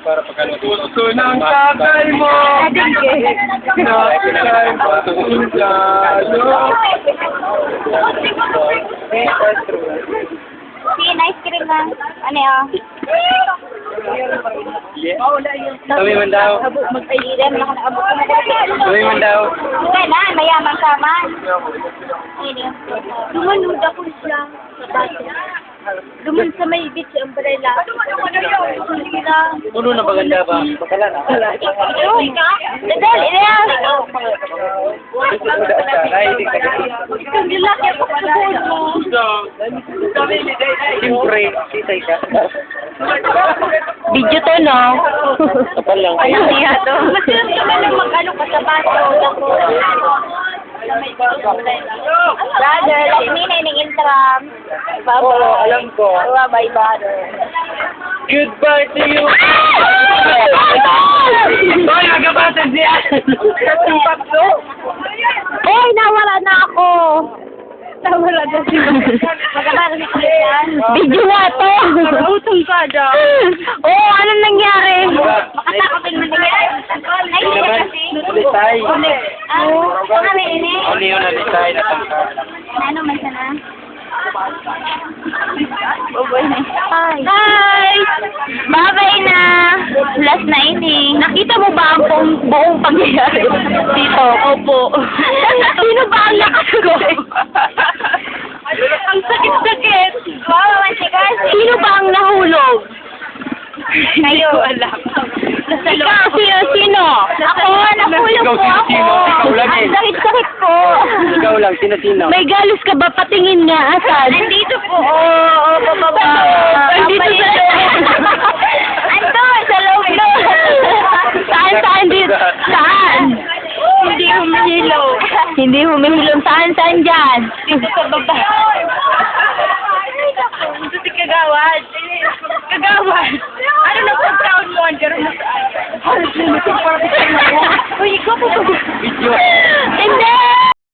para pagkano. Gusto ng tatay mo. Nakay Sige, ice cream lang. Ano yun? Kami man daw. Mag-ayirem lang na abot. Kami man daw. Kaya na, mayaman ka man. Lumanod ako siya sa baso. Luman sa may beach umbrella. Puno na maganda ba? Bakala na. Ayun ka? Dadal, ina. Isang lalaki ako sa buhod mo. Siyempre, sisay ka. Video to, no? Kapal lang. Ano niya to? Masilang naman lang mag-ano ka sa baso. Brother, like me na yung intram. Oo, alam ko. Bye, brother. Goodbye to you. Hoy, magkabatan siya. Oy, nawala na ako. Nawala na si Magkabata si Kulitan. Video nga to. Nagutong ka daw. Oo, anong nangyari? Makatakapin mo nangyari. Ay, hindi kasi. Lisay. Ito kami ini. Ano yun na lisay na tangka? Ano man siya na? Hi! Bye-bye na! Last na ini. Nakita mo ba ang buong pangyayari dito? Opo. Sino ba ang nakasagot? Ang sakit-sakit. Wow, masikas. Sino ba ang nahulog? Kayo. Alam. Ikaw, sino? Ako, nahulog po ako. Ikaw lang eh. Ang sakit-sakit po. Ikaw lang, sino-sino? May galos ka ba? Patingin nga, asan? Nandito po. Oo, bababa. Nandito sa loob. Andun, sa loob doon. Saan dito? Saan? Hindi humihilom. Hindi humihilom. Saan dyan? Dito sa baba. Dito si Kagawad. Kagawad. Ano na po crown mo? Garo mo saan? Uy, ikaw po. Video. Hindi!